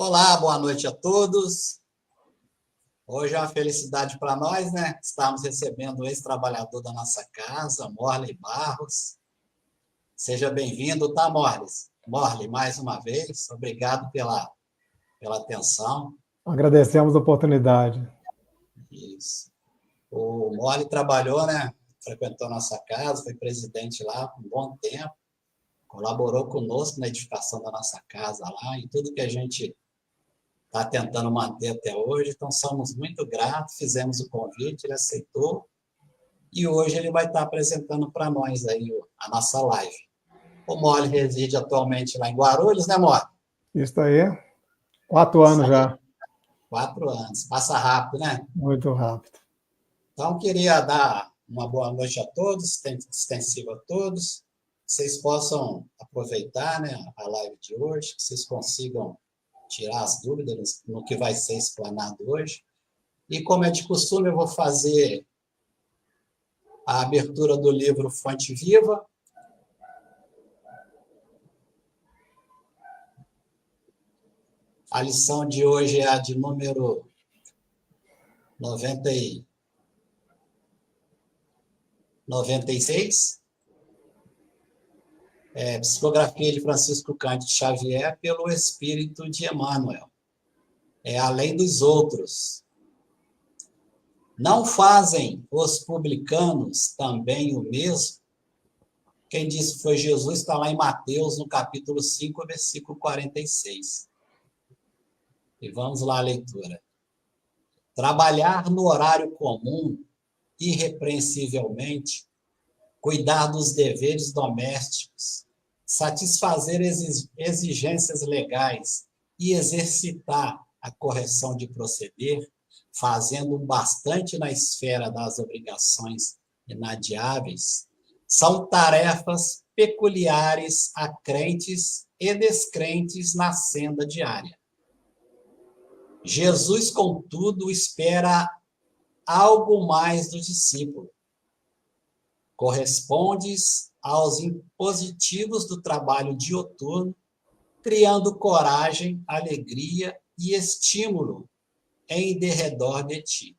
Olá, boa noite a todos. Hoje é uma felicidade para nós, né? Estamos recebendo o ex-trabalhador da nossa casa, Morley Barros. Seja bem-vindo, tá, Morley? Morley, mais uma vez, obrigado pela atenção. Agradecemos a oportunidade. Isso. O Morley trabalhou, né? Frequentou nossa casa, foi presidente lá por um bom tempo, colaborou conosco na edificação da nossa casa lá, e tudo que a gente está tentando manter até hoje, então somos muito gratos, fizemos o convite, ele aceitou, e hoje ele vai estar apresentando para nós aí a nossa live. O Morley reside atualmente lá em Guarulhos, né, Morley? Isso aí, 4 anos já. 4 anos, passa rápido, né? Muito rápido. Então, queria dar uma boa noite a todos, extensiva a todos, que vocês possam aproveitar, né, a live de hoje, que vocês consigam tirar as dúvidas no que vai ser explanado hoje. E, como é de costume, eu vou fazer a abertura do livro Fonte Viva. A lição de hoje é a de número 96. Psicografia de Francisco Cândido Xavier pelo Espírito de Emmanuel. Além dos outros. Não fazem os publicanos também o mesmo? Quem disse que foi Jesus está lá em Mateus, no capítulo 5, versículo 46. E vamos lá a leitura. Trabalhar no horário comum, irrepreensivelmente, cuidar dos deveres domésticos, satisfazer exigências legais e exercitar a correção de proceder, fazendo bastante na esfera das obrigações inadiáveis, são tarefas peculiares a crentes e descrentes na senda diária. Jesus, contudo, espera algo mais do discípulo. Correspondes aos impositivos do trabalho dioturno, criando coragem, alegria e estímulo em derredor de ti.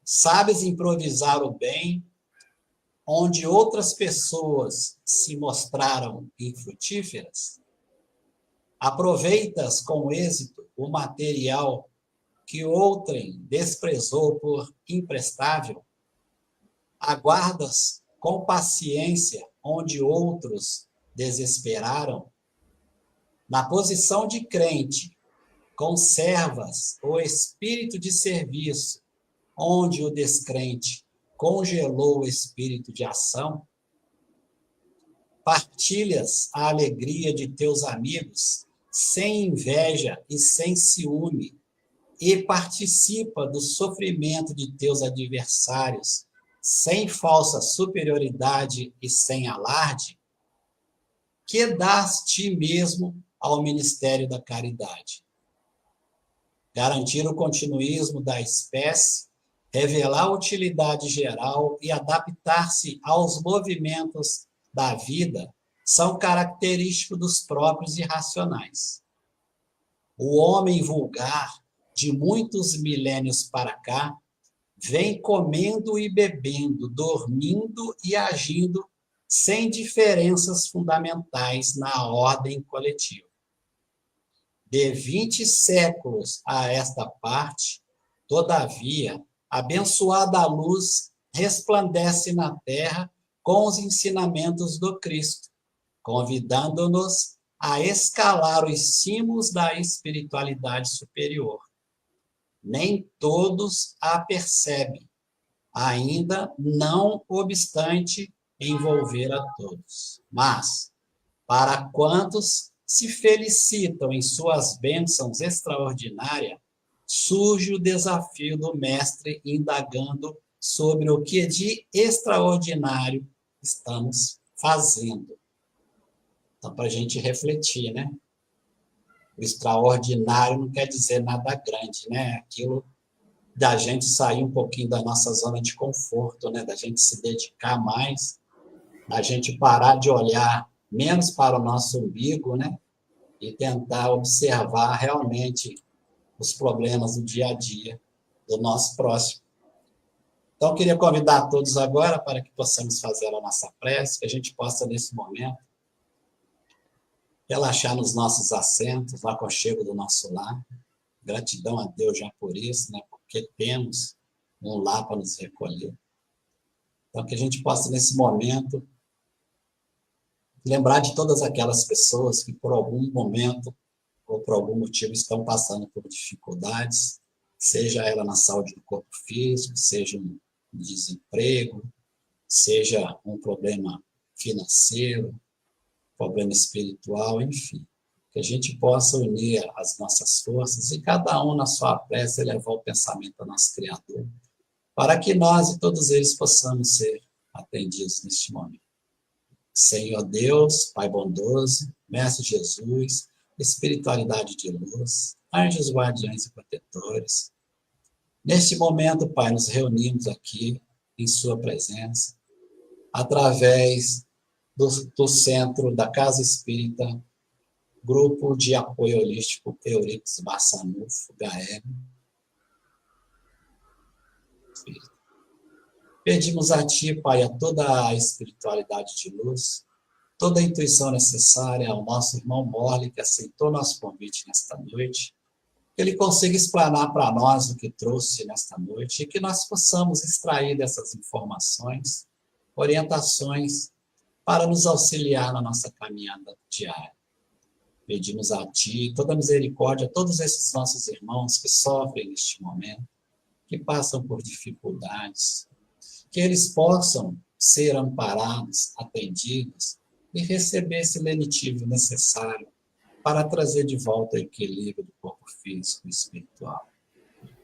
Sabes improvisar o bem, onde outras pessoas se mostraram infrutíferas? Aproveitas com êxito o material que outrem desprezou por imprestável? Aguardas com paciência onde outros desesperaram? Na posição de crente, conservas o espírito de serviço, onde o descrente congelou o espírito de ação? Partilhas a alegria de teus amigos, sem inveja e sem ciúme, e participa do sofrimento de teus adversários, sem falsa superioridade e sem alarde? Que dás ti mesmo ao ministério da caridade? Garantir o continuismo da espécie, revelar a utilidade geral e adaptar-se aos movimentos da vida são característicos dos próprios irracionais. O homem vulgar, de muitos milênios para cá, vem comendo e bebendo, dormindo e agindo sem diferenças fundamentais na ordem coletiva. De 20 séculos a esta parte, todavia, abençoada luz resplandece na terra com os ensinamentos do Cristo, convidando-nos a escalar os cimos da espiritualidade superior. Nem todos a percebem, ainda não obstante envolver a todos. Mas, para quantos se felicitam em suas bênçãos extraordinárias, surge o desafio do mestre indagando sobre o que de extraordinário estamos fazendo. Então, para a gente refletir, né? O extraordinário não quer dizer nada grande, né? Aquilo da gente sair um pouquinho da nossa zona de conforto, né? Da gente se dedicar mais, da gente parar de olhar menos para o nosso umbigo, né? e tentar observar realmente os problemas do dia a dia do nosso próximo. Então, eu queria convidar todos agora para que possamos fazer a nossa prece, que a gente possa, nesse momento, relaxar nos nossos assentos, no aconchego do nosso lar. Gratidão a Deus já por isso, né? Porque temos um lar para nos recolher. Então, que a gente possa, nesse momento, lembrar de todas aquelas pessoas que, por algum momento ou por algum motivo, estão passando por dificuldades, seja ela na saúde do corpo físico, seja um desemprego, seja um problema financeiro, problema espiritual, enfim. Que a gente possa unir as nossas forças e cada um na sua prece levar o pensamento ao nosso Criador, para que nós e todos eles possamos ser atendidos neste momento. Senhor Deus, Pai bondoso, Mestre Jesus, espiritualidade de luz, anjos guardiães e protetores, neste momento, Pai, nos reunimos aqui em Sua presença, através do centro da Casa Espírita, Grupo de Apoio Holístico Eurix Barçanufo, GAEB. Pedimos a Ti, Pai, a toda a espiritualidade de luz, toda a intuição necessária ao nosso irmão Morley, que aceitou nosso convite nesta noite, que ele consiga explanar para nós o que trouxe nesta noite e que nós possamos extrair dessas informações, orientações para nos auxiliar na nossa caminhada diária. Pedimos a Ti toda a misericórdia a todos esses nossos irmãos que sofrem neste momento, que passam por dificuldades, que eles possam ser amparados, atendidos e receber esse lenitivo necessário para trazer de volta o equilíbrio do corpo físico e espiritual.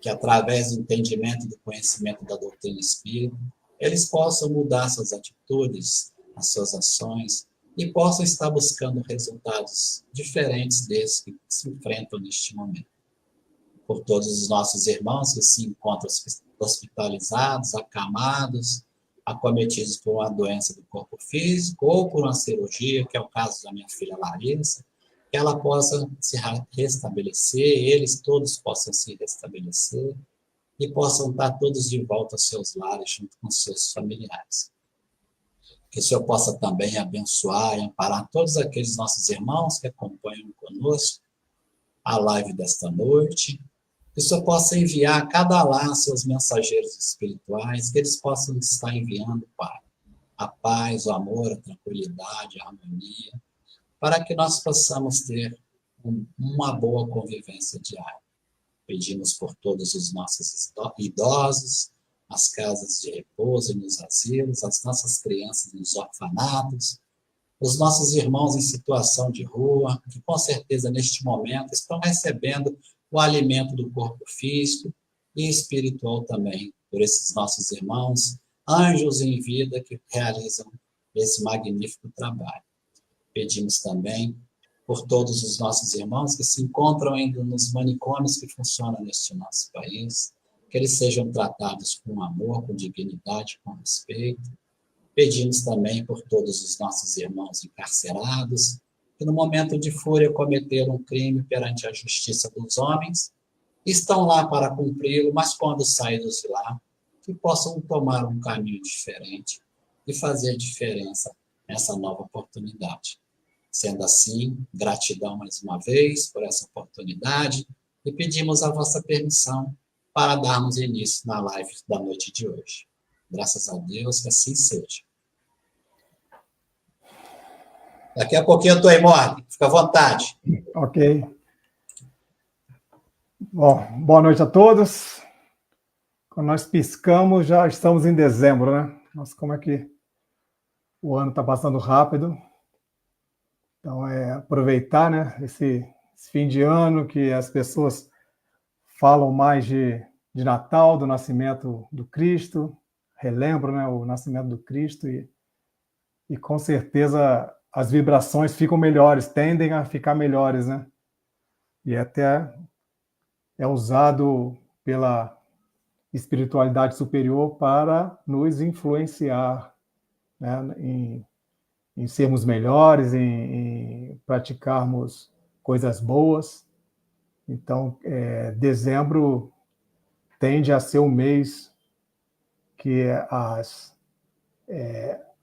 Que através do entendimento e do conhecimento da doutrina espírita, eles possam mudar suas atitudes, as suas ações, e possam estar buscando resultados diferentes desses que se enfrentam neste momento. Por todos os nossos irmãos que se encontram hospitalizados, acamados, acometidos por uma doença do corpo físico ou por uma cirurgia, que é o caso da minha filha Larissa, que ela possa se restabelecer, eles todos possam se restabelecer e possam estar todos de volta aos seus lares junto com seus familiares. Que o Senhor possa também abençoar e amparar todos aqueles nossos irmãos que acompanham conosco a live desta noite. Que o Senhor possa enviar a cada lar seus mensageiros espirituais, que eles possam estar enviando, Pai, a paz, o amor, a tranquilidade, a harmonia, para que nós possamos ter uma boa convivência diária. Pedimos por todos os nossos idosos, as casas de repouso nos asilos, as nossas crianças nos orfanatos, os nossos irmãos em situação de rua, que com certeza neste momento estão recebendo o alimento do corpo físico e espiritual também, por esses nossos irmãos, anjos em vida que realizam esse magnífico trabalho. Pedimos também por todos os nossos irmãos que se encontram ainda nos manicômios que funcionam neste nosso país, que eles sejam tratados com amor, com dignidade, com respeito. Pedimos também por todos os nossos irmãos encarcerados, que no momento de fúria cometeram um crime perante a justiça dos homens, estão lá para cumpri-lo, mas quando saídos de lá, que possam tomar um caminho diferente e fazer diferença nessa nova oportunidade. Sendo assim, gratidão mais uma vez por essa oportunidade e pedimos a vossa permissão para darmos início na live da noite de hoje. Graças a Deus que assim seja. Daqui a pouquinho eu estou aí, Morley. Fica à vontade. Ok. Bom, boa noite a todos. Quando nós piscamos, já estamos em dezembro, né? Nossa, como é que o ano está passando rápido. Então, aproveitar, né, esse fim de ano que as pessoas falam mais de Natal, do nascimento do Cristo, relembram, né, o nascimento do Cristo e com certeza as vibrações ficam melhores, tendem a ficar melhores, né? E até é usado pela espiritualidade superior para nos influenciar, né, em sermos melhores, em praticarmos coisas boas. Então, dezembro tende a ser o mês que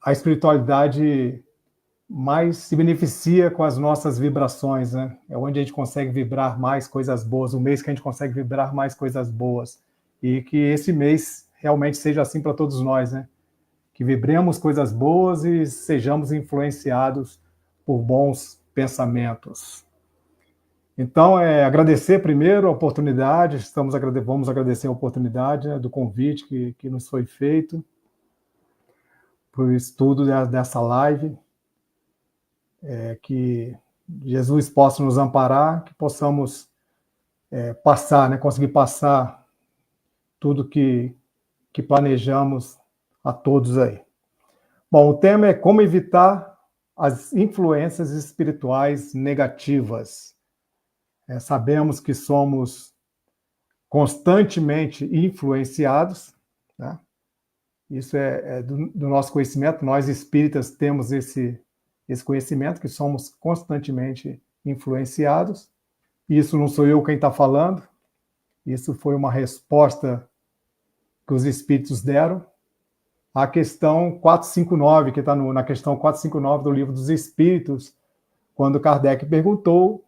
a espiritualidade mais se beneficia com as nossas vibrações, né? É onde a gente consegue vibrar mais coisas boas, o mês que a gente consegue vibrar mais coisas boas. E que esse mês realmente seja assim para todos nós, né? Que vibremos coisas boas e sejamos influenciados por bons pensamentos. Então, agradecer primeiro a oportunidade, vamos agradecer a oportunidade, né, do convite que nos foi feito, para o estudo dessa live, que Jesus possa nos amparar, que possamos passar, né, conseguir passar tudo que planejamos a todos aí. Bom, o tema é como evitar as influências espirituais negativas. Sabemos que somos constantemente influenciados, né? Isso é do nosso conhecimento, nós espíritas temos esse conhecimento, que somos constantemente influenciados. Isso não sou eu quem está falando, isso foi uma resposta que os espíritos deram à questão 459, que está na questão 459 do Livro dos Espíritos, quando Kardec perguntou,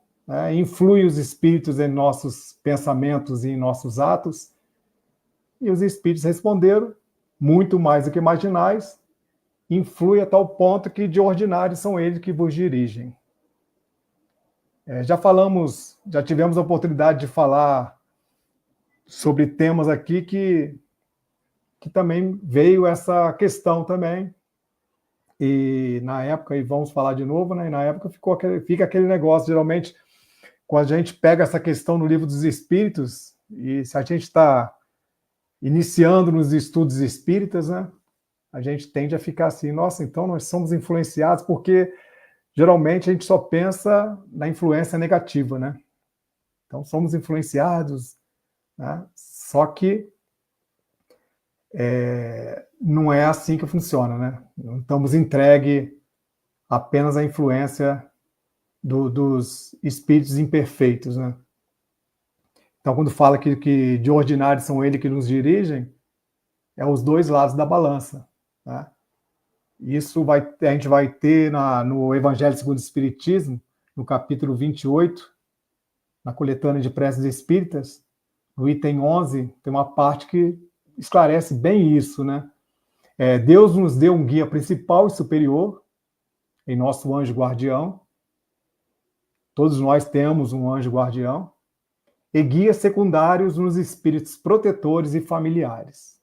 influi os espíritos em nossos pensamentos e em nossos atos? E os espíritos responderam, muito mais do que imaginais, influi a tal ponto que de ordinário são eles que vos dirigem. Já tivemos a oportunidade de falar sobre temas aqui que também veio essa questão também, e na época, e vamos falar de novo, né? E na época fica aquele negócio, geralmente, quando a gente pega essa questão no Livro dos Espíritos, e se a gente está iniciando nos estudos espíritas, né, a gente tende a ficar assim, nossa, então nós somos influenciados, porque geralmente a gente só pensa na influência negativa, né? Então somos influenciados, né? Só que não é assim que funciona, né? Não estamos entregues apenas à influência dos espíritos imperfeitos, né? Então, quando fala que de ordinário são eles que nos dirigem, é os dois lados da balança, né? Isso a gente vai ter no Evangelho segundo o Espiritismo, no capítulo 28, na coletânea de preces espíritas, no item 11, tem uma parte que esclarece bem isso, né? Deus nos deu um guia principal e superior, em nosso anjo guardião. Todos nós temos um anjo guardião. E guias secundários nos espíritos protetores e familiares.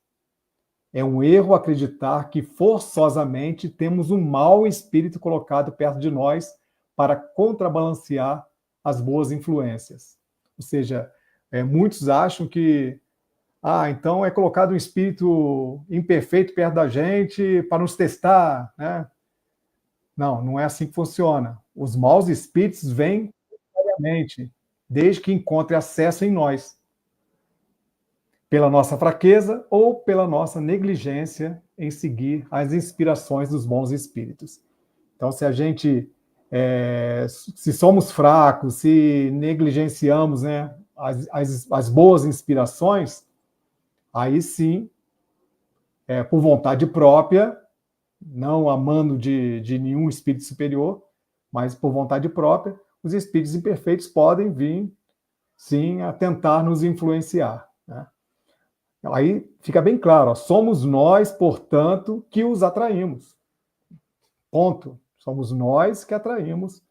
É um erro acreditar que forçosamente temos um mau espírito colocado perto de nós para contrabalancear as boas influências. Ou seja, muitos acham que então é colocado um espírito imperfeito perto da gente para nos testar, né? Não é assim que funciona. Os maus espíritos vêm voluntariamente, desde que encontre acesso em nós, pela nossa fraqueza ou pela nossa negligência em seguir as inspirações dos bons espíritos. Então, se somos fracos, se negligenciamos, né, as boas inspirações, aí sim, por vontade própria, não amando de nenhum espírito superior, mas por vontade própria, os espíritos imperfeitos podem vir, sim, a tentar nos influenciar, né? Aí fica bem claro, somos nós, portanto, que os atraímos. Ponto. Somos nós que atraímos,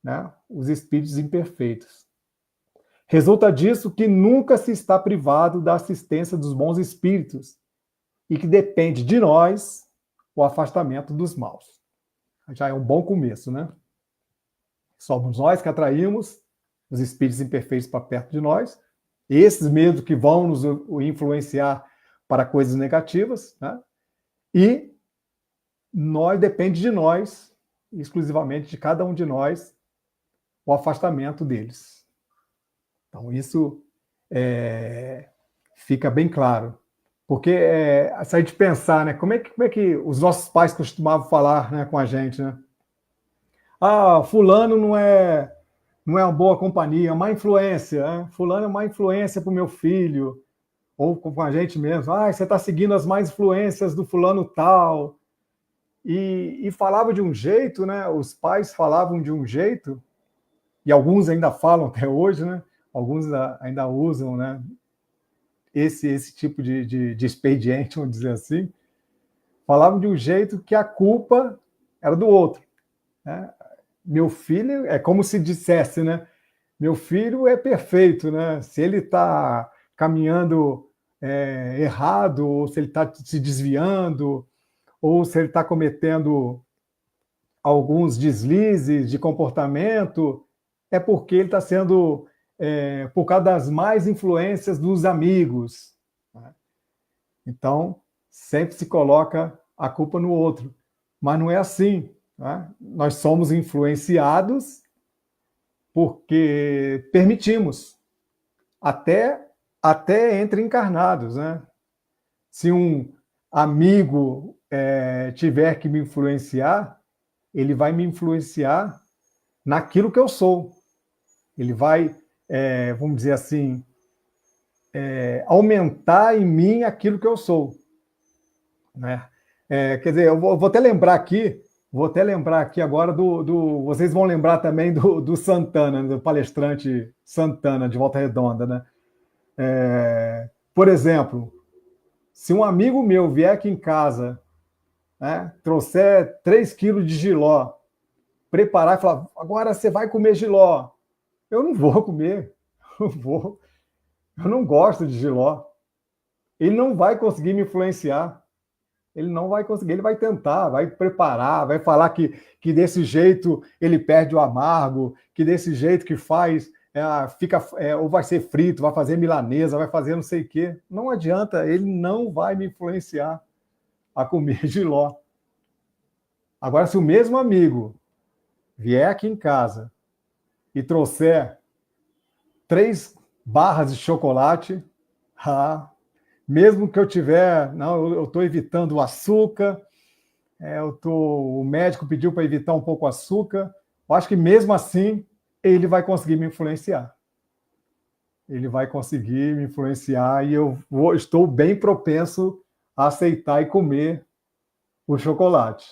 né, os espíritos imperfeitos. Resulta disso que nunca se está privado da assistência dos bons espíritos e que depende de nós o afastamento dos maus. Já é um bom começo, né? Somos nós que atraímos os espíritos imperfeitos para perto de nós, esses mesmos que vão nos influenciar para coisas negativas, né? E depende de nós, exclusivamente de cada um de nós, o afastamento deles. Então, isso fica bem claro. Porque se a gente pensar, né, como é que os nossos pais costumavam falar, né, com a gente, né? Fulano não é uma boa companhia, é má influência. Né? Fulano é má influência para o meu filho, ou com a gente mesmo. Ah, você está seguindo as más influências do fulano tal. E falava de um jeito, né? Os pais falavam de um jeito, e alguns ainda falam até hoje, né? Alguns ainda usam, né? Esse tipo de expediente, vamos dizer assim. Falavam de um jeito que a culpa era do outro. Né? Meu filho, é como se dissesse, né? Meu filho é perfeito, né? Se ele está caminhando errado, ou se ele está se desviando, ou se ele está cometendo alguns deslizes de comportamento, é porque ele está sendo por causa das más influências dos amigos. Né? Então, sempre se coloca a culpa no outro. Mas não é assim. Né? Nós somos influenciados porque permitimos, até entre encarnados. Né? Se um amigo tiver que me influenciar, ele vai me influenciar naquilo que eu sou. Ele vai, vamos dizer assim, aumentar em mim aquilo que eu sou. Né? Quer dizer, eu vou até lembrar aqui agora vocês vão lembrar também do Santana, do palestrante Santana, de Volta Redonda. Né? Por exemplo, se um amigo meu vier aqui em casa, né, trouxer 3 quilos de jiló, preparar e falar, agora você vai comer jiló. Eu não vou comer, eu não gosto de jiló. Ele não vai conseguir me influenciar. Ele não vai conseguir, ele vai tentar, vai preparar, vai falar que desse jeito ele perde o amargo, que desse jeito que faz, ou vai ser frito, vai fazer milanesa, vai fazer não sei o quê. Não adianta, ele não vai me influenciar a comer jiló. Agora, se o mesmo amigo vier aqui em casa e trouxer 3 barras de chocolate, mesmo que eu tiver, não, eu estou evitando o açúcar, o médico pediu para evitar um pouco o açúcar, eu acho que mesmo assim ele vai conseguir me influenciar. Ele vai conseguir me influenciar e estou bem propenso a aceitar e comer o chocolate.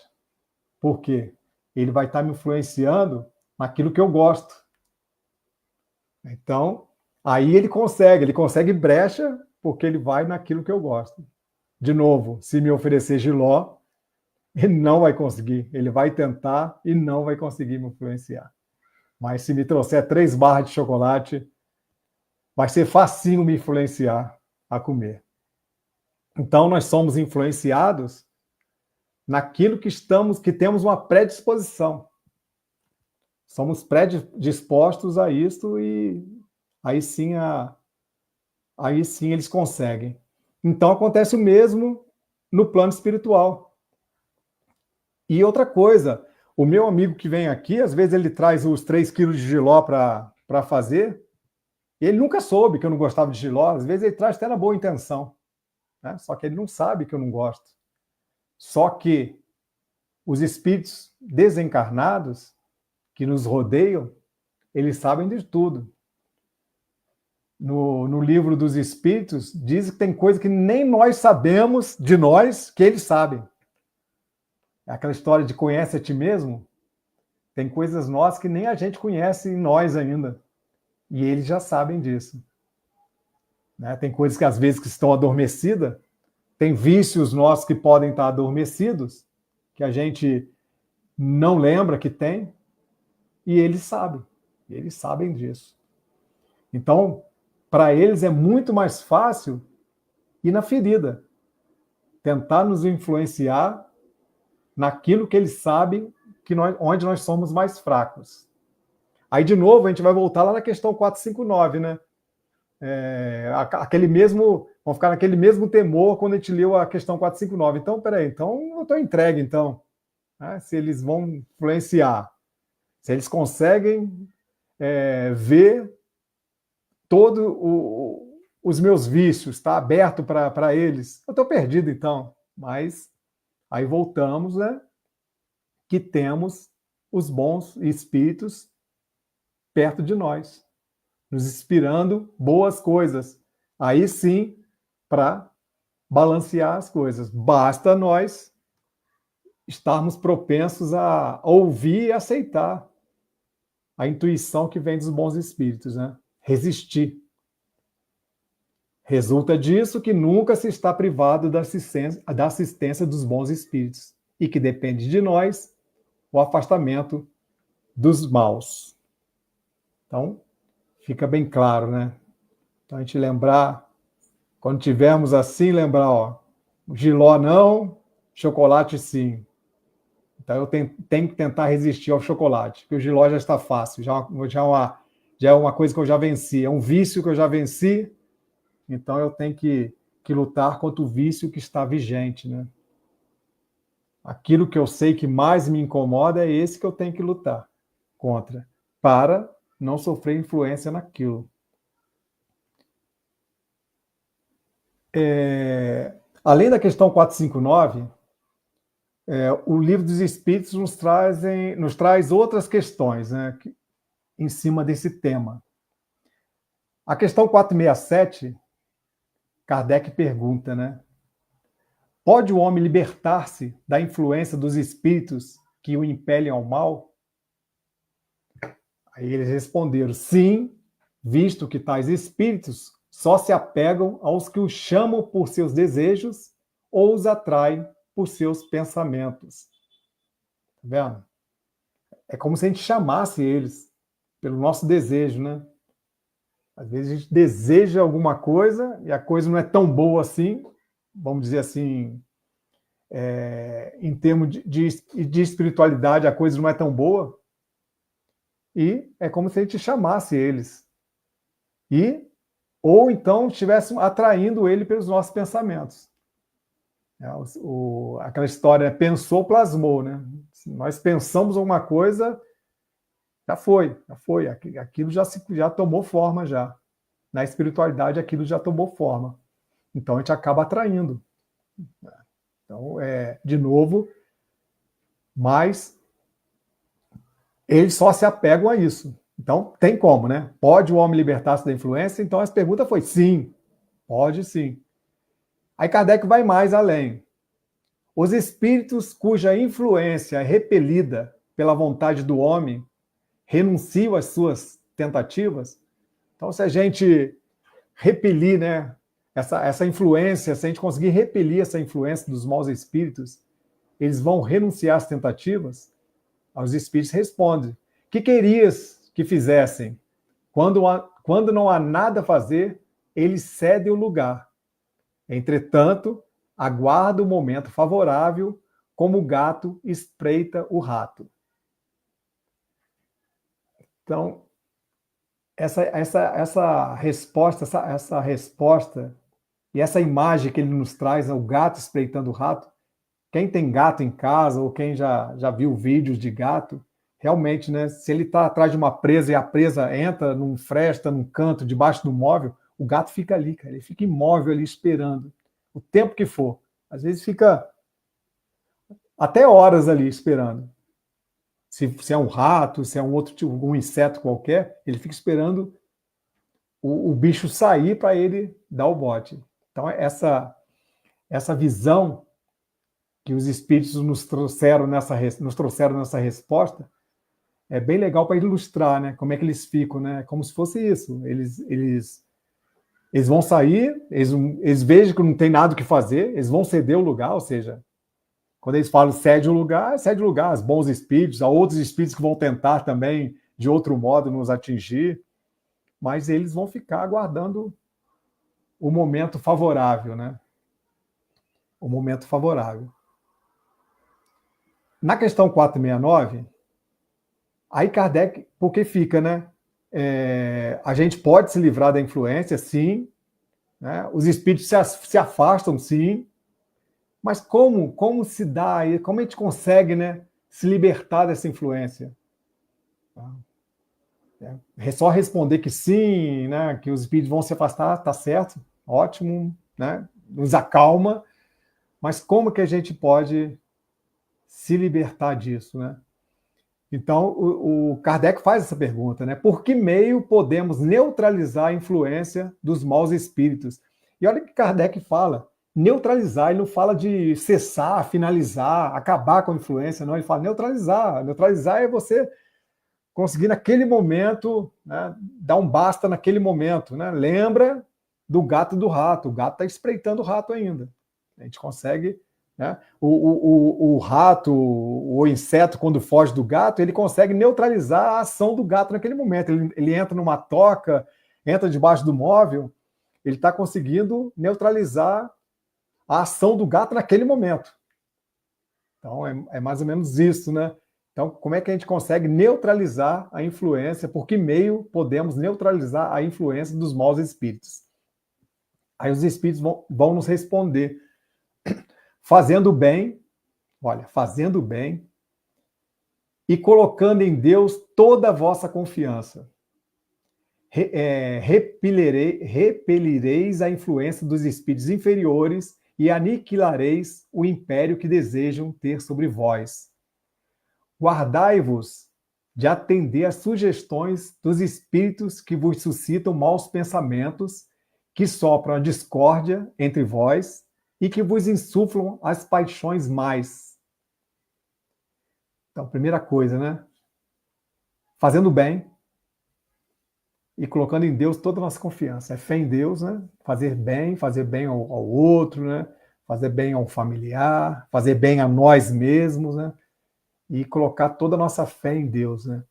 Por quê? Ele vai estar me influenciando naquilo que eu gosto. Então, aí ele consegue brecha, porque ele vai naquilo que eu gosto. De novo, se me oferecer jiló, ele não vai conseguir. Ele vai tentar e não vai conseguir me influenciar. Mas se me trouxer 3 barras de chocolate, vai ser facinho me influenciar a comer. Então, nós somos influenciados naquilo que temos uma predisposição. Somos predispostos a isto e aí sim eles conseguem. Então, acontece o mesmo no plano espiritual. E outra coisa, o meu amigo que vem aqui, às vezes ele traz os 3 quilos de jiló para fazer, ele nunca soube que eu não gostava de jiló, às vezes ele traz até na boa intenção, né? Só que ele não sabe que eu não gosto. Só que os espíritos desencarnados que nos rodeiam, eles sabem de tudo. No livro dos Espíritos, diz que tem coisa que nem nós sabemos de nós, que eles sabem. Aquela história de conhece a ti mesmo, tem coisas nossas que nem a gente conhece em nós ainda. E eles já sabem disso. Né? Tem coisas que às vezes que estão adormecidas, tem vícios nossos que podem estar adormecidos, que a gente não lembra que tem, e eles sabem disso. Então, para eles é muito mais fácil ir na ferida, tentar nos influenciar naquilo que eles sabem onde nós somos mais fracos. Aí, de novo, a gente vai voltar lá na questão 459, né? Vamos ficar naquele mesmo temor quando a gente leu a questão 459. Então, eu estou entregue, então. Né? Se eles vão influenciar, se eles conseguem ver todos os meus vícios, está aberto para eles, eu estou perdido, então. Mas aí voltamos, né? Que temos os bons espíritos perto de nós, nos inspirando boas coisas. Aí sim, para balancear as coisas. Basta nós estarmos propensos a ouvir e aceitar a intuição que vem dos bons espíritos, né? Resistir. Resulta disso que nunca se está privado da assistência dos bons espíritos e que depende de nós o afastamento dos maus. Então, fica bem claro, né? Então, a gente lembrar, quando tivermos assim, lembrar, ó, Jiló não, chocolate sim. Então, eu tenho que tentar resistir ao chocolate, porque o Jiló já está fácil, já é uma coisa que eu já venci, é um vício que eu já venci, então eu tenho que lutar contra o vício que está vigente, né? Aquilo que eu sei que mais me incomoda é esse que eu tenho que lutar contra, para não sofrer influência naquilo. Além da questão 459, o Livro dos Espíritos nos traz outras questões, né, em cima desse tema. A questão 467, Kardec pergunta, né? Pode o homem libertar-se da influência dos espíritos que o impelem ao mal? Aí eles responderam, sim, visto que tais espíritos só se apegam aos que os chamam por seus desejos ou os atraem por seus pensamentos. Tá vendo? É como se a gente chamasse eles pelo nosso desejo, né? Às vezes a gente deseja alguma coisa e a coisa não é tão boa assim, vamos dizer assim, em termos de espiritualidade, a coisa não é tão boa, e é como se a gente chamasse eles. Ou então estivéssemos atraindo ele pelos nossos pensamentos. Aquela história, pensou, plasmou, né? Se nós pensamos alguma coisa, já foi. Aquilo já tomou forma já. Na espiritualidade, aquilo já tomou forma. Então, a gente acaba atraindo. Então, de novo, mas eles só se apegam a isso. Então, tem como, né? Pode o homem libertar-se da influência? Então, a pergunta foi sim, pode sim. Aí Kardec vai mais além. Os espíritos cuja influência é repelida pela vontade do homem renunciam às suas tentativas? Então, se a gente repelir, né, essa influência, se a gente conseguir repelir essa influência dos maus espíritos, eles vão renunciar às tentativas? Os espíritos respondem, que querias que fizessem? Quando não há nada a fazer, eles cedem o lugar. Entretanto, aguarda o momento favorável, como o gato espreita o rato. Então, essa resposta e essa imagem que ele nos traz, o gato espreitando o rato, quem tem gato em casa ou quem já viu vídeos de gato, realmente, né, se ele está atrás de uma presa e a presa entra num fresta, num canto, debaixo do móvel, o gato fica ali, cara, ele fica imóvel ali esperando, o tempo que for. Às vezes fica até horas ali esperando. Se é um rato, se é um outro tipo, um inseto qualquer, ele fica esperando o bicho sair para ele dar o bote. Então, essa visão que os espíritos nos trouxeram nessa resposta é bem legal para ilustrar, né? Como é que eles ficam, né? Como se fosse isso. Eles vão sair, eles vejam que não tem nada o que fazer, eles vão ceder o lugar, ou seja, quando eles falam cede o lugar, os bons espíritos, há outros espíritos que vão tentar também, de outro modo, nos atingir, mas eles vão ficar aguardando o momento favorável, né? O momento favorável. Na questão 469, aí Kardec, porque fica, né? A gente pode se livrar da influência, sim, né? Os espíritos se afastam, sim, mas como se dá, como a gente consegue, né, se libertar dessa influência? É só responder que sim, né, que os espíritos vão se afastar, tá certo, ótimo, né, nos acalma, mas como que a gente pode se libertar disso, né? Então, o Kardec faz essa pergunta, né? Por que meio podemos neutralizar a influência dos maus espíritos? E olha o que Kardec fala, neutralizar, ele não fala de cessar, finalizar, acabar com a influência, não, ele fala neutralizar. Neutralizar é você conseguir naquele momento, né, dar um basta naquele momento, né? Lembra do gato e do rato, o gato está espreitando o rato ainda. A gente consegue, né? O rato, o inseto, quando foge do gato, ele consegue neutralizar a ação do gato naquele momento. Ele entra numa toca, entra debaixo do móvel, ele está conseguindo neutralizar a ação do gato naquele momento. Então, é mais ou menos isso, né? Então, como é que a gente consegue neutralizar a influência? Por que meio podemos neutralizar a influência dos maus espíritos? Aí os espíritos vão nos responder. Fazendo bem, olha, fazendo bem e colocando em Deus toda a vossa confiança. Repelireis a influência dos espíritos inferiores e aniquilareis o império que desejam ter sobre vós. Guardai-vos de atender às sugestões dos espíritos que vos suscitam maus pensamentos, que sopram a discórdia entre vós e que vos insuflam as paixões mais. Então, primeira coisa, né? Fazendo bem e colocando em Deus toda a nossa confiança. É fé em Deus, né? Fazer bem ao outro, né? Fazer bem ao familiar, fazer bem a nós mesmos, né? E colocar toda a nossa fé em Deus, né?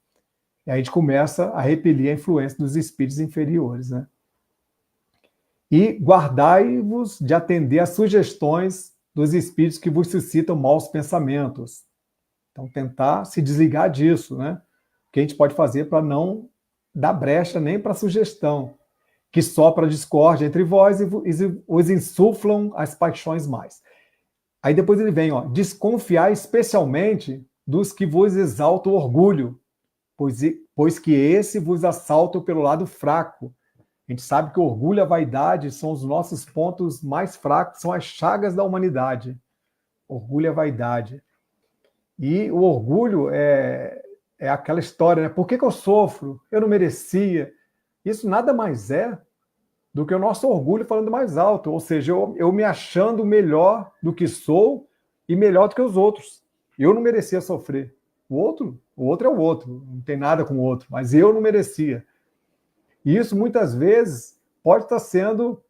E aí a gente começa a repelir a influência dos espíritos inferiores, né? E guardai-vos de atender às sugestões dos espíritos que vos suscitam maus pensamentos. Então, tentar se desligar disso, né? O que a gente pode fazer para não dar brecha nem para sugestão, que sopra a discórdia entre vós e os insuflam as paixões mais. Aí depois ele vem, ó, desconfiar especialmente dos que vos exaltam o orgulho, pois que esse vos assalta pelo lado fraco. A gente sabe que o orgulho e a vaidade são os nossos pontos mais fracos, são as chagas da humanidade. Orgulho e a vaidade. E o orgulho é aquela história, né? Por que eu sofro? Eu não merecia. Isso nada mais é do que o nosso orgulho falando mais alto, ou seja, eu me achando melhor do que sou e melhor do que os outros. Eu não merecia sofrer. O outro é o outro, não tem nada com o outro, mas eu não merecia. E isso muitas vezes pode estar sendo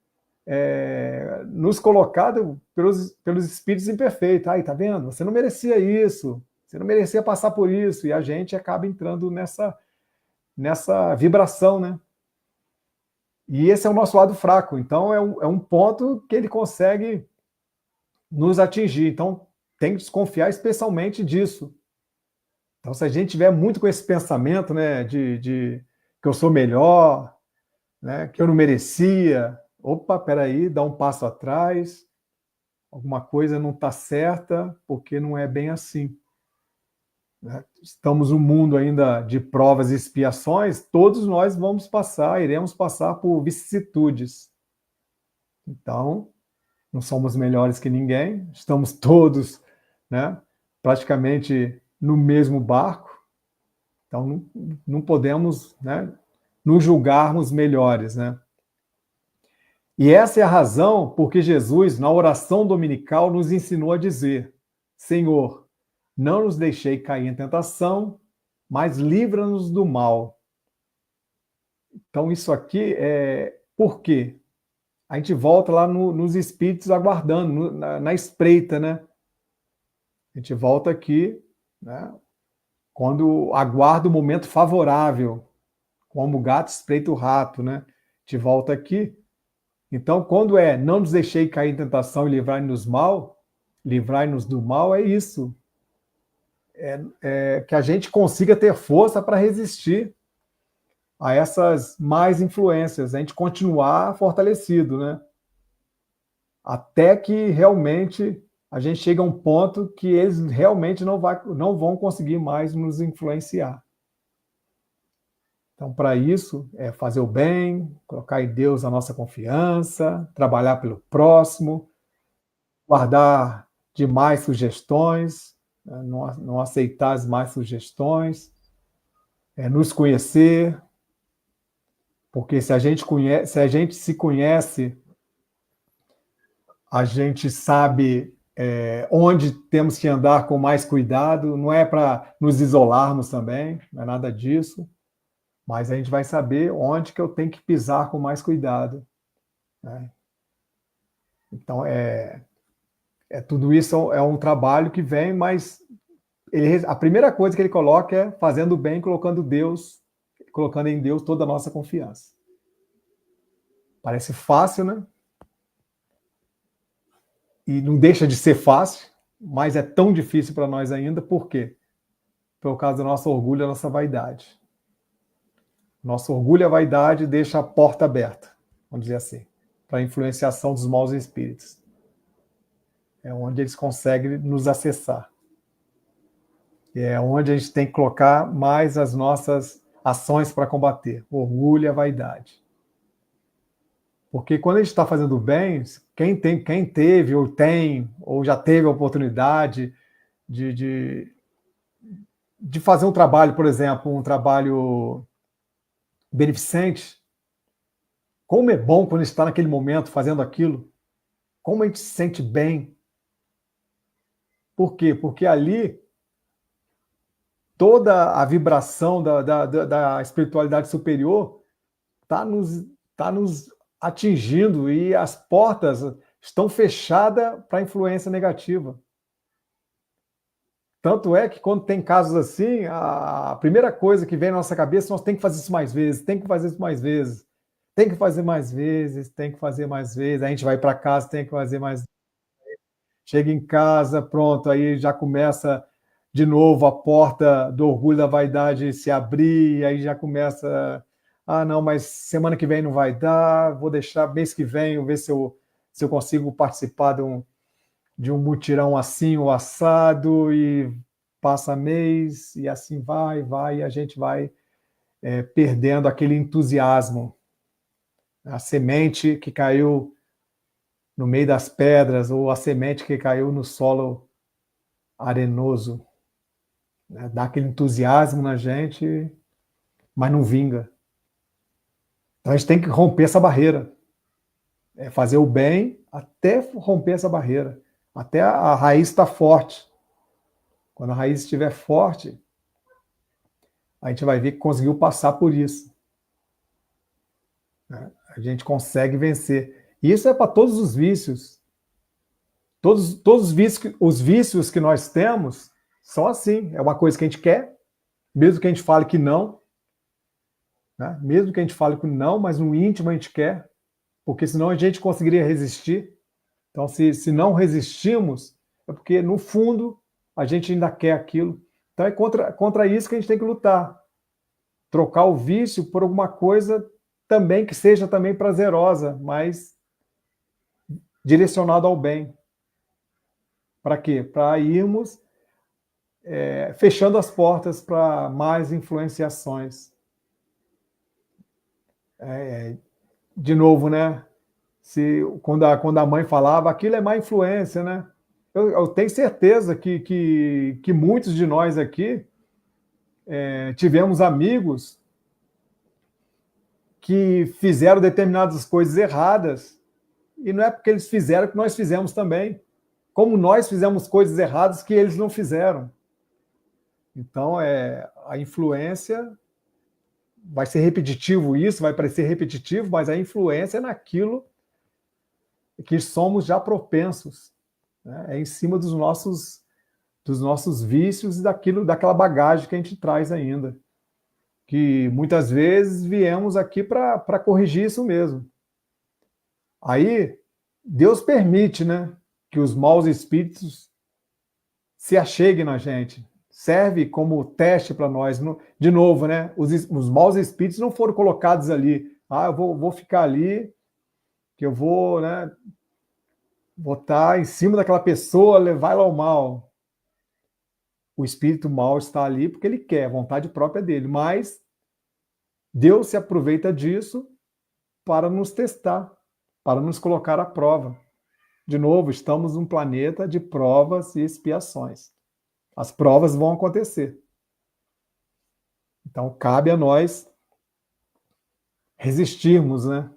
nos colocado pelos espíritos imperfeitos. Aí, tá vendo? Você não merecia isso, você não merecia passar por isso, e a gente acaba entrando nessa vibração, né? E esse é o nosso lado fraco. Então, é um ponto que ele consegue nos atingir. Então, tem que desconfiar especialmente disso. Então, se a gente tiver muito com esse pensamento, né, de que eu sou melhor, né, que eu não merecia, opa, peraí, dá um passo atrás, alguma coisa não está certa, porque não é bem assim. Né? Estamos num mundo ainda de provas e expiações, todos nós iremos passar por vicissitudes. Então, não somos melhores que ninguém, estamos todos, né, praticamente no mesmo barco, então não podemos, né, nos julgarmos melhores, né? E essa é a razão porque Jesus, na oração dominical, nos ensinou a dizer: Senhor, não nos deixei cair em tentação, mas livra-nos do mal. Então, isso aqui é por quê? A gente volta lá nos espíritos aguardando, na espreita, né? A gente volta aqui, né, quando aguarda o momento favorável, como o gato espreita o rato, né? A gente volta aqui. Então, quando não nos deixei cair em tentação e livrai-nos do mal, é isso. Que a gente consiga ter força para resistir a essas más influências, a gente continuar fortalecido, né? Até que realmente a gente chega a um ponto que eles realmente não vão conseguir mais nos influenciar. Então, para isso, é fazer o bem, colocar em Deus a nossa confiança, trabalhar pelo próximo, guardar demais sugestões, né? Não aceitar as más sugestões, nos conhecer, porque se a gente se conhece, a gente sabe onde temos que andar com mais cuidado, não é para nos isolarmos também, não é nada disso, mas a gente vai saber onde que eu tenho que pisar com mais cuidado, né? Então, tudo isso é um trabalho que vem, mas a primeira coisa que ele coloca é fazendo bem, colocando em Deus toda a nossa confiança. Parece fácil, né? E não deixa de ser fácil, mas é tão difícil para nós ainda. Por quê? Por causa do nosso orgulho e da nossa vaidade. Nosso orgulho e a vaidade deixa a porta aberta, vamos dizer assim, para a influenciação dos maus espíritos. É onde eles conseguem nos acessar. É onde a gente tem que colocar mais as nossas ações para combater o orgulho e a vaidade. Porque quando a gente está fazendo bem, quem teve ou tem, ou já teve a oportunidade de fazer um trabalho, por exemplo, um trabalho beneficente, como é bom quando a gente está naquele momento fazendo aquilo, como a gente se sente bem. Por quê? Porque ali toda a vibração da espiritualidade superior está nos atingindo e as portas estão fechadas para a influência negativa. Tanto é que quando tem casos assim, a primeira coisa que vem na nossa cabeça, nós temos que fazer isso mais vezes, tem que fazer isso mais vezes, tem que fazer mais vezes, tem que fazer mais vezes, a gente vai para casa, tem que fazer mais. Chega em casa, pronto, aí já começa de novo a porta do orgulho da vaidade se abrir, aí já começa, não, mas semana que vem não vai dar, vou deixar mês que vem, vou ver se eu consigo participar de um mutirão assim, ou assado, e passa mês, e assim vai, e a gente vai perdendo aquele entusiasmo. A semente que caiu no meio das pedras, ou a semente que caiu no solo arenoso, né? Dá aquele entusiasmo na gente, mas não vinga. Então a gente tem que romper essa barreira, fazer o bem até romper essa barreira, até a raiz estar forte. Quando a raiz estiver forte, a gente vai ver que conseguiu passar por isso, né? A gente consegue vencer. E isso é para todos os vícios. Todos os vícios que nós temos são assim. É uma coisa que a gente quer, mesmo que a gente fale que não, né? Mesmo que a gente fale que não, mas no íntimo a gente quer, porque senão a gente conseguiria resistir. Então, se não resistimos, é porque, no fundo, a gente ainda quer aquilo. Então, é contra isso que a gente tem que lutar. Trocar o vício por alguma coisa também que seja também prazerosa, mas direcionado ao bem. Para quê? Para irmos fechando as portas para mais influenciações. De novo, né? Quando a mãe falava, aquilo é má influência, né? Eu tenho certeza que muitos de nós aqui tivemos amigos que fizeram determinadas coisas erradas, e não é porque eles fizeram que nós fizemos também, como nós fizemos coisas erradas que eles não fizeram. Então, a influência vai ser repetitivo isso, vai parecer repetitivo, mas a influência é naquilo que somos já propensos, né? É em cima dos nossos vícios e daquela bagagem que a gente traz ainda, que muitas vezes viemos aqui para corrigir isso mesmo. Aí, Deus permite, né, que os maus espíritos se acheguem na gente, serve como teste para nós. De novo, né, os maus espíritos não foram colocados ali, eu vou ficar ali, que eu vou, né, botar em cima daquela pessoa, levar ela ao mal. O espírito mal está ali porque ele quer, vontade própria dele, mas Deus se aproveita disso para nos testar, para nos colocar à prova. De novo, estamos num planeta de provas e expiações. As provas vão acontecer. Então, cabe a nós resistirmos, né?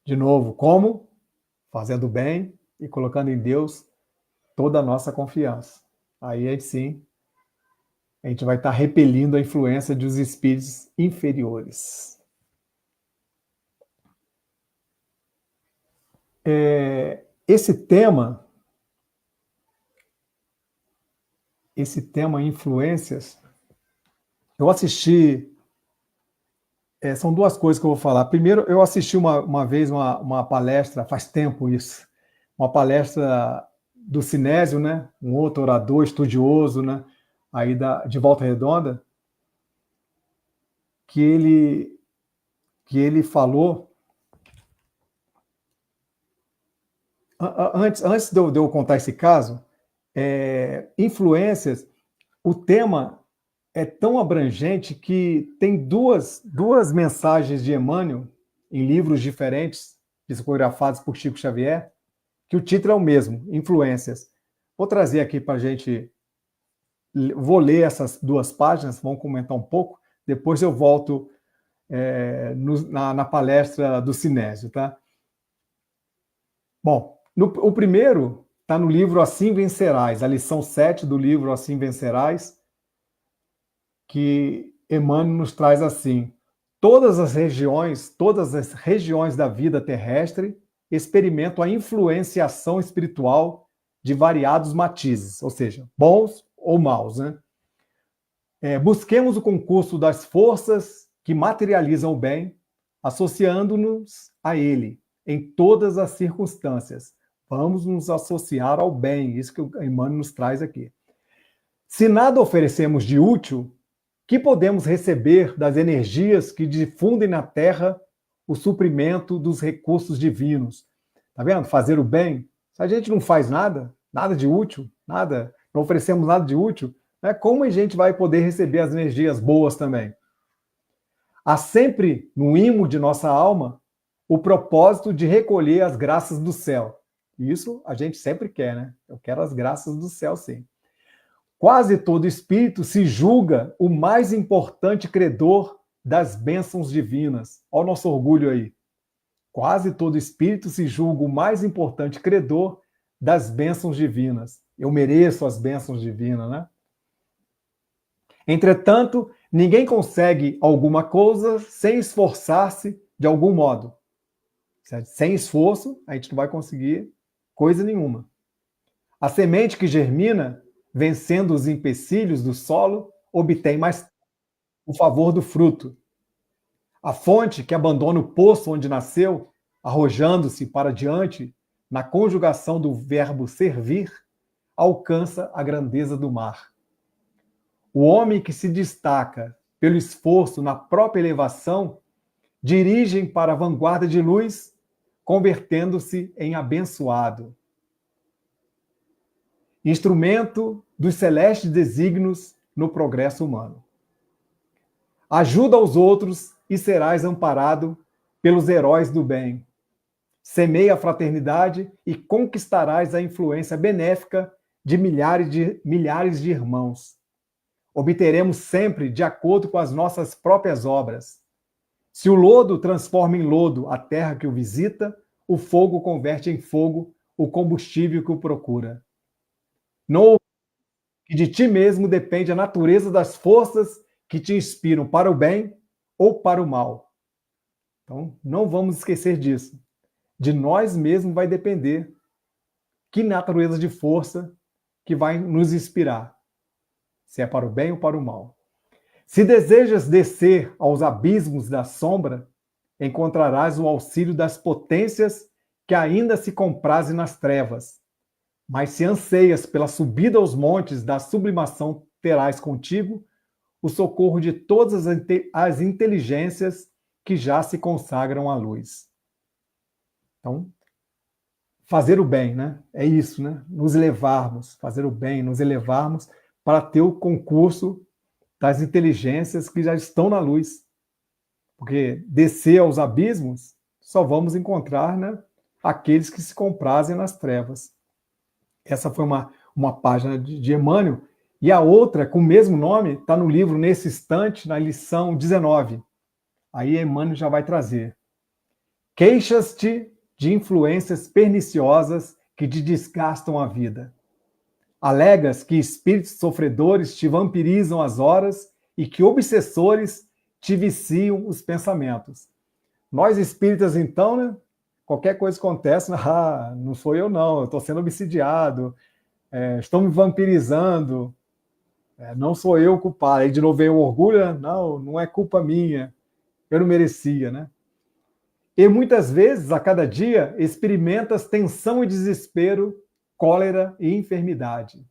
De novo, como? Fazendo bem e colocando em Deus toda a nossa confiança. Aí sim, a gente vai estar repelindo a influência dos espíritos inferiores. Esse tema influências, eu assisti, são duas coisas que eu vou falar. Primeiro, eu assisti uma vez uma palestra, faz tempo isso, uma palestra do Sinésio, né? Um outro orador estudioso, né? Aí de Volta Redonda, que ele falou. Antes de eu contar esse caso, influências, o tema é tão abrangente que tem duas mensagens de Emmanuel em livros diferentes, psicografados por Chico Xavier, que o título é o mesmo, Influências. Vou trazer aqui para a gente, vou ler essas duas páginas, vamos comentar um pouco, depois eu volto na palestra do Sinésio, tá? Bom, o primeiro está no livro Assim Vencerás, a lição 7 do livro Assim Vencerás, que Emmanuel nos traz assim: todas as regiões da vida terrestre experimentam a influenciação espiritual de variados matizes, ou seja, bons ou maus, né? Busquemos o concurso das forças que materializam o bem, associando-nos a ele em todas as circunstâncias. Vamos nos associar ao bem, isso que o Emmanuel nos traz aqui. Se nada oferecemos de útil, que podemos receber das energias que difundem na Terra o suprimento dos recursos divinos? Tá vendo? Fazer o bem. Se a gente não faz nada de útil, não oferecemos nada de útil, né? Como a gente vai poder receber as energias boas também? Há sempre no imo de nossa alma o propósito de recolher as graças do céu. Isso a gente sempre quer, né? Eu quero as graças do céu, sim. Quase todo espírito se julga o mais importante credor das bênçãos divinas. Olha o nosso orgulho aí. Quase todo espírito se julga o mais importante credor das bênçãos divinas. Eu mereço as bênçãos divinas, né? Entretanto, ninguém consegue alguma coisa sem esforçar-se de algum modo. Certo? Sem esforço, a gente não vai conseguir coisa nenhuma. A semente que germina, vencendo os empecilhos do solo, obtém mais o favor do fruto. A fonte que abandona o poço onde nasceu, arrojando-se para diante, na conjugação do verbo servir, alcança a grandeza do mar. O homem que se destaca pelo esforço na própria elevação, dirige para a vanguarda de luz, convertendo-se em abençoado. Instrumento dos celestes desígnios no progresso humano. Ajuda aos outros e serás amparado pelos heróis do bem. Semeia a fraternidade e conquistarás a influência benéfica de milhares de irmãos. Obteremos sempre de acordo com as nossas próprias obras. Se o lodo transforma em lodo a terra que o visita, o fogo converte em fogo o combustível que o procura. Não que de ti mesmo depende a natureza das forças que te inspiram para o bem ou para o mal. Então, não vamos esquecer disso. De nós mesmos vai depender que natureza de força que vai nos inspirar, se é para o bem ou para o mal. Se desejas descer aos abismos da sombra, encontrarás o auxílio das potências que ainda se comprazem nas trevas. Mas se anseias pela subida aos montes da sublimação, terás contigo o socorro de todas as inteligências que já se consagram à luz. Então, fazer o bem, né? É isso, né? Nos elevarmos, fazer o bem, nos elevarmos para ter o concurso das inteligências que já estão na luz. Porque descer aos abismos, só vamos encontrar, né, aqueles que se comprazem nas trevas. Essa foi uma página de Emmanuel, e a outra, com o mesmo nome, está no livro Nesse Instante, na lição 19. Aí Emmanuel já vai trazer. Queixas-te de influências perniciosas que te desgastam a vida. Alegas que espíritos sofredores te vampirizam as horas e que obsessores te viciam os pensamentos. Nós espíritas, então, né, qualquer coisa que acontece, não sou eu não, eu estou sendo obsidiado, estão me vampirizando, não sou eu o culpado. Aí de novo veio o orgulho, não é culpa minha, eu não merecia, né? E muitas vezes, a cada dia, experimentas tensão e desespero, cólera e enfermidade.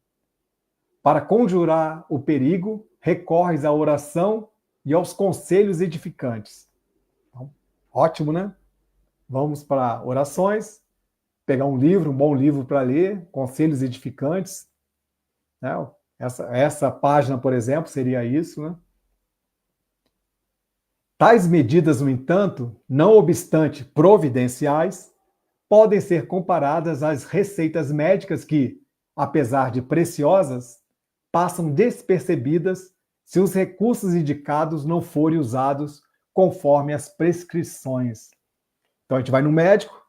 Para conjurar o perigo, recorres à oração e aos conselhos edificantes. Então, ótimo, né? Vamos para orações, pegar um livro, um bom livro para ler, conselhos edificantes. Né? Essa página, por exemplo, seria isso, né? Tais medidas, no entanto, não obstante providenciais, podem ser comparadas às receitas médicas que, apesar de preciosas, passam despercebidas se os recursos indicados não forem usados conforme as prescrições. Então a gente vai no médico,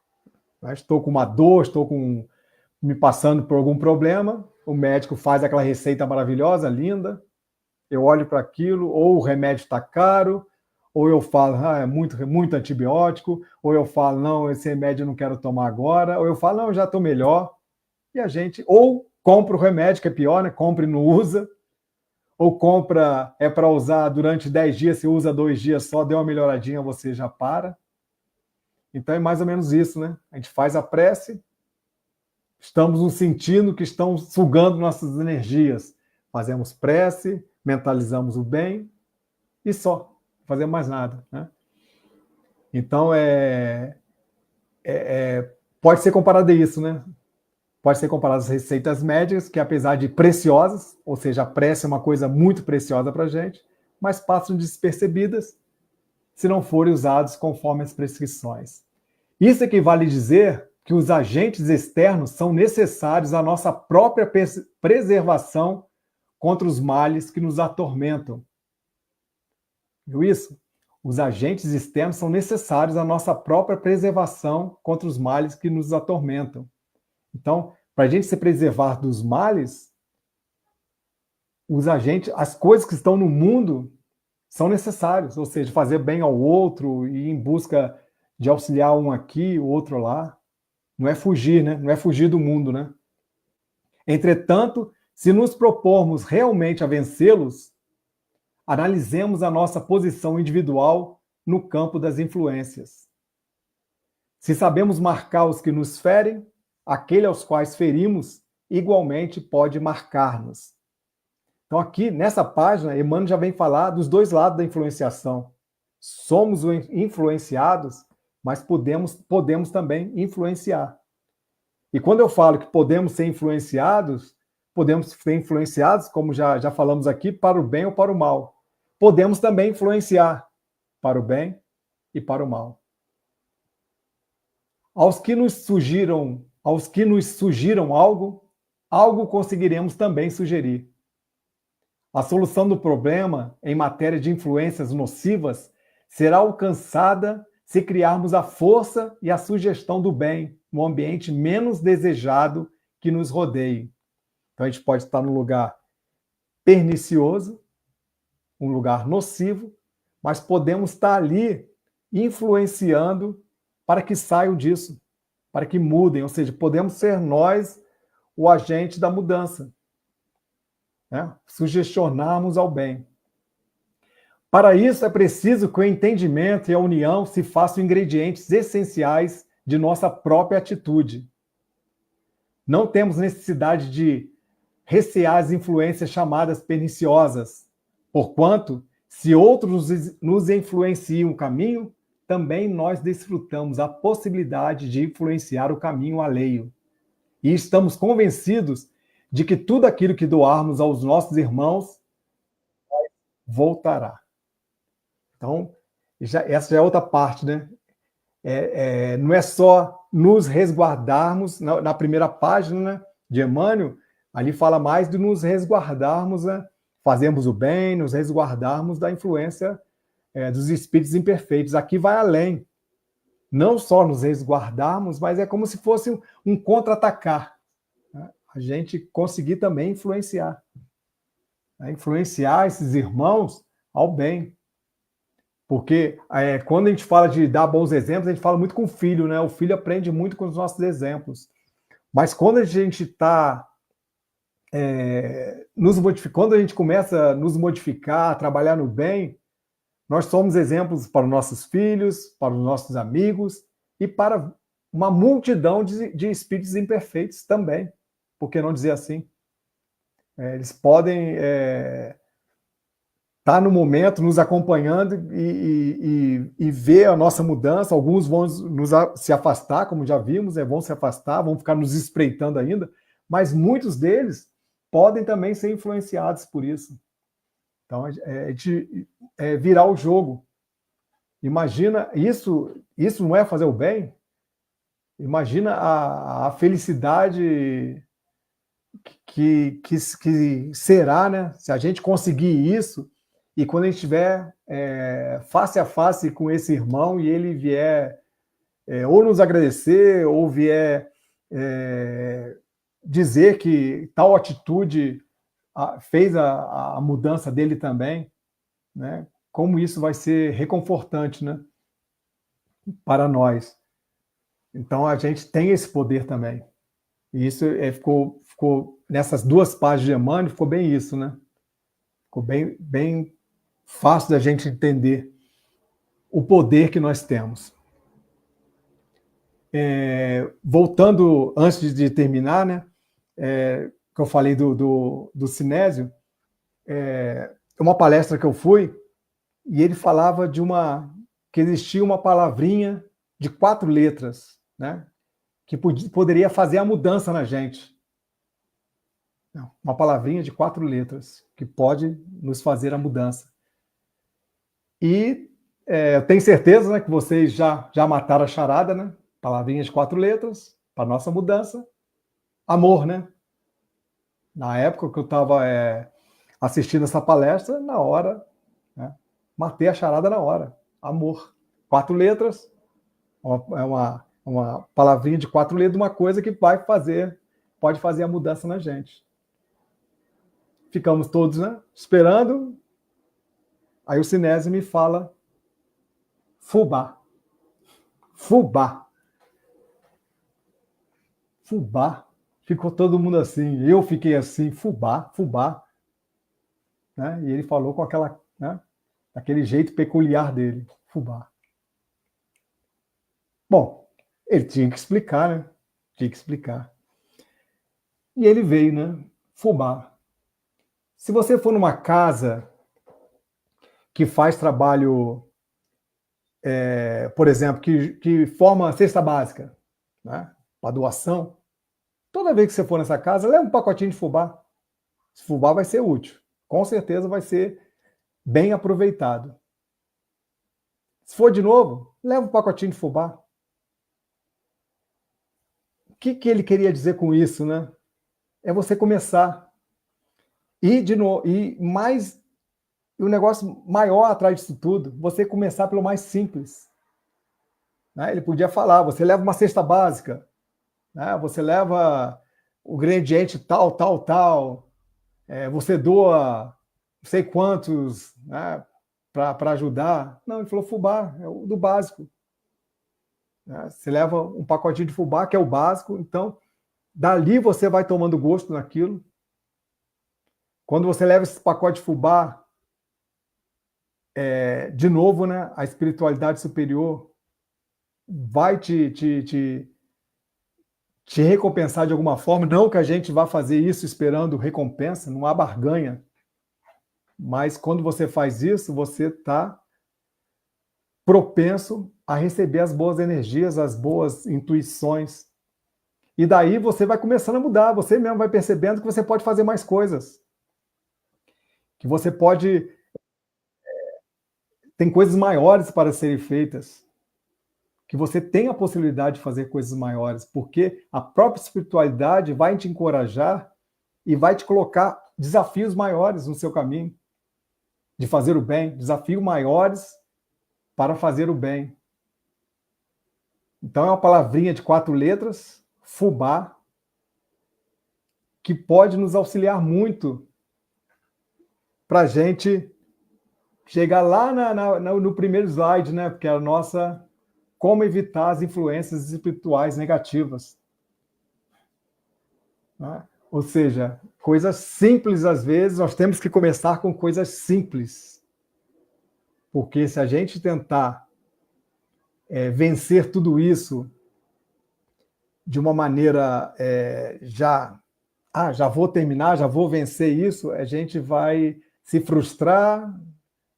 estou com uma dor, me passando por algum problema, o médico faz aquela receita maravilhosa, linda, eu olho para aquilo, ou o remédio está caro, ou eu falo, é muito antibiótico, ou eu falo, não, esse remédio eu não quero tomar agora, ou eu falo, não, eu já estou melhor. E a gente, ou compra o remédio, que é pior, né? Compra e não usa, ou compra, é para usar durante 10 dias, se usa 2 dias só, deu uma melhoradinha, você já para. Então é mais ou menos isso, né? A gente faz a prece, estamos nos sentindo que estão sugando nossas energias. Fazemos prece, mentalizamos o bem e só. Não fazemos mais nada, né? Então, pode ser comparado a isso, né? Pode ser comparado às receitas médicas, que apesar de preciosas, ou seja, a prece é uma coisa muito preciosa para a gente, mas passam despercebidas se não forem usados conforme as prescrições. Isso equivale a dizer que os agentes externos são necessários à nossa própria preservação contra os males que nos atormentam. Viu isso? Os agentes externos são necessários à nossa própria preservação contra os males que nos atormentam. Então, para a gente se preservar dos males, os agentes, as coisas que estão no mundo são necessárias, ou seja, fazer bem ao outro e ir em busca de auxiliar um aqui, o outro lá. Não é fugir, né? Não é fugir do mundo, né? Entretanto, se nos propormos realmente a vencê-los, analisemos a nossa posição individual no campo das influências. Se sabemos marcar os que nos ferem, aquele aos quais ferimos igualmente pode marcar-nos. Então aqui, nessa página, Emmanuel já vem falar dos dois lados da influenciação. Somos influenciados, mas podemos também influenciar. E quando eu falo que podemos ser influenciados, como já falamos aqui, para o bem ou para o mal. Podemos também influenciar para o bem e para o mal. Aos que nos sugiram algo conseguiremos também sugerir. A solução do problema em matéria de influências nocivas será alcançada se criarmos a força e a sugestão do bem no ambiente menos desejado que nos rodeie. Então a gente pode estar num lugar pernicioso, um lugar nocivo, mas podemos estar ali influenciando para que saiam disso, para que mudem, ou seja, podemos ser nós o agente da mudança, né? Sugestionarmos ao bem. Para isso é preciso que o entendimento e a união se façam ingredientes essenciais de nossa própria atitude. Não temos necessidade de recear as influências chamadas perniciosas, porquanto, se outros nos influenciam o caminho, também nós desfrutamos a possibilidade de influenciar o caminho alheio. E estamos convencidos de que tudo aquilo que doarmos aos nossos irmãos voltará. Então, essa já é outra parte, né? Não é só nos resguardarmos, na primeira página, né, de Emmanuel, Ali fala mais de nos resguardarmos, né? Fazermos o bem, nos resguardarmos da influência dos espíritos imperfeitos. Aqui vai além. Não só nos resguardarmos, mas é como se fosse um contra-atacar. Né? A gente conseguir também influenciar. Né? Influenciar esses irmãos ao bem. Porque quando a gente fala de dar bons exemplos, a gente fala muito com o filho, né? O filho aprende muito com os nossos exemplos. Mas quando a gente está quando a gente começa a nos modificar, a trabalhar no bem, nós somos exemplos para os nossos filhos, para os nossos amigos e para uma multidão de espíritos imperfeitos também. Por que não dizer assim? Eles podem estar no momento nos acompanhando e ver a nossa mudança. Alguns vão se afastar, como já vimos, vão se afastar, vão ficar nos espreitando ainda, mas muitos deles podem também ser influenciados por isso. Então, virar o jogo. Imagina, isso não é fazer o bem? Imagina a felicidade que será, né? Se a gente conseguir isso, e quando a gente estiver face a face com esse irmão e ele vier ou nos agradecer, ou vier dizer que tal atitude fez a mudança dele também, né? Como isso vai ser reconfortante, né? Para nós. Então a gente tem esse poder também. E isso ficou nessas duas páginas de Emmanuel, ficou bem isso, né? Ficou bem fácil da gente entender o poder que nós temos. Voltando, antes de terminar, né? Que eu falei do Sinésio, uma palestra que eu fui, e ele falava que existia uma palavrinha de 4 letras, né? Que poderia fazer a mudança na gente. Uma palavrinha de 4 letras, que pode nos fazer a mudança. E eu tenho certeza, né, que vocês já mataram a charada, né? Palavrinha de 4 letras, para nossa mudança. Amor, né? Na época que eu estava assistindo essa palestra, na hora, né, matei a charada na hora. Amor. 4 letras, uma palavrinha de 4 letras, uma coisa que pode fazer a mudança na gente. Ficamos todos, né, esperando. Aí o Sinésio me fala fubá. Fubá. Fubá. Ficou todo mundo assim. Eu fiquei assim, fubá, fubá. Né? E ele falou com aquele jeito peculiar dele, fubá. Bom, ele tinha que explicar, né? Tinha que explicar. E ele veio, né? Fubá. Se você for numa casa que faz trabalho, por exemplo, que forma cesta básica, né? Para doação, toda vez que você for nessa casa, leva um pacotinho de fubá. Esse fubá vai ser útil. Com certeza vai ser bem aproveitado. Se for de novo, leva um pacotinho de fubá. O que ele queria dizer com isso, né? É você começar. E o negócio maior atrás disso tudo, você começar pelo mais simples. Né? Ele podia falar, você leva uma cesta básica, né? Você leva o ingrediente tal, tal, tal, você doa não sei quantos, né, para ajudar. Não, ele falou fubá, é o do básico. Né? Você leva um pacotinho de fubá, que é o básico, então dali você vai tomando gosto naquilo. Quando você leva esse pacote de fubá, de novo, né, a espiritualidade superior vai te recompensar de alguma forma. Não que a gente vá fazer isso esperando recompensa, não há barganha. Mas quando você faz isso, você está propenso a receber as boas energias, as boas intuições. E daí você vai começando a mudar, você mesmo vai percebendo que você pode fazer mais coisas. Que você pode... Tem coisas maiores para serem feitas. Que você tem a possibilidade de fazer coisas maiores, porque a própria espiritualidade vai te encorajar e vai te colocar desafios maiores no seu caminho de fazer o bem, desafios maiores para fazer o bem. Então é uma palavrinha de 4 letras, fubá, que pode nos auxiliar muito para a gente chegar lá no primeiro slide, né? Porque é a nossa como evitar as influências espirituais negativas. Né? Ou seja, coisas simples às vezes, nós temos que começar com coisas simples. Porque se a gente tentar vencer tudo isso de uma maneira já vou terminar, já vou vencer isso, a gente vai se frustrar,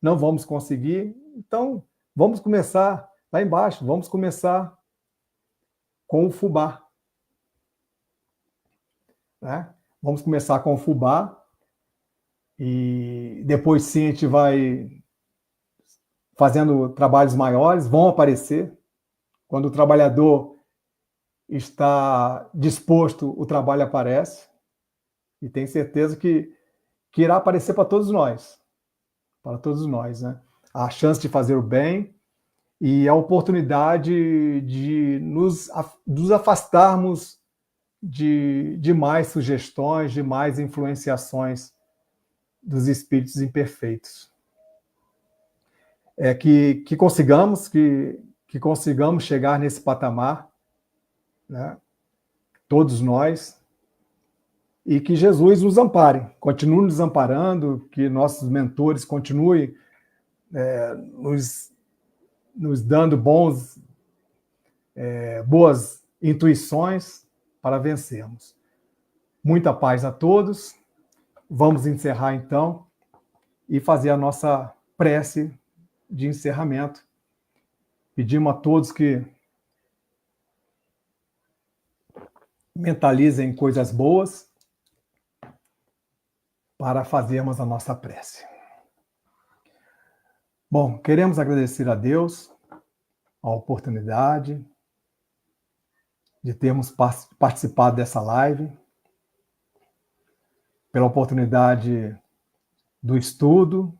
não vamos conseguir. Então, vamos começar lá embaixo, vamos começar com o fubá. Né? Vamos começar com o fubá e depois sim a gente vai fazendo trabalhos maiores, vão aparecer. Quando o trabalhador está disposto, o trabalho aparece. E tenho certeza que irá aparecer para todos nós. Para todos nós, né? A chance de fazer o bem e a oportunidade de nos afastarmos de mais sugestões, de mais influenciações dos espíritos imperfeitos. Que consigamos chegar nesse patamar, né? Todos nós, e que Jesus nos ampare, continue nos amparando, que nossos mentores continuem nos dando boas intuições para vencermos. Muita paz a todos. Vamos encerrar então e fazer a nossa prece de encerramento. Pedimos a todos que mentalizem coisas boas para fazermos a nossa prece. Bom, queremos agradecer a Deus a oportunidade de termos participado dessa live, pela oportunidade do estudo,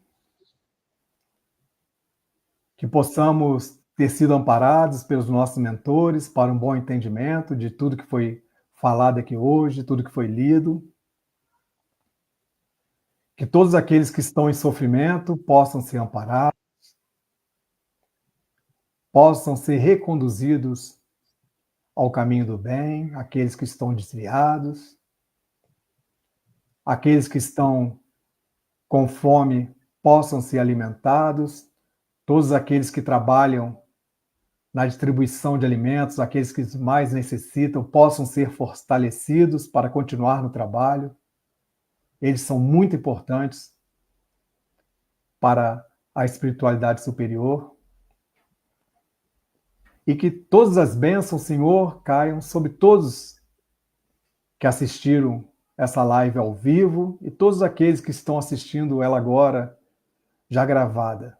que possamos ter sido amparados pelos nossos mentores para um bom entendimento de tudo que foi falado aqui hoje, tudo que foi lido. Que todos aqueles que estão em sofrimento possam ser amparados, possam ser reconduzidos ao caminho do bem, aqueles que estão desviados, aqueles que estão com fome possam ser alimentados, todos aqueles que trabalham na distribuição de alimentos, aqueles que mais necessitam, possam ser fortalecidos para continuar no trabalho. Eles são muito importantes para a espiritualidade superior. E que todas as bênçãos, Senhor, caiam sobre todos que assistiram essa live ao vivo e todos aqueles que estão assistindo ela agora, já gravada.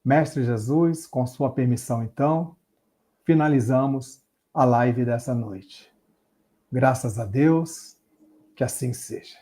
Mestre Jesus, com sua permissão, então, finalizamos a live dessa noite. Graças a Deus, que assim seja.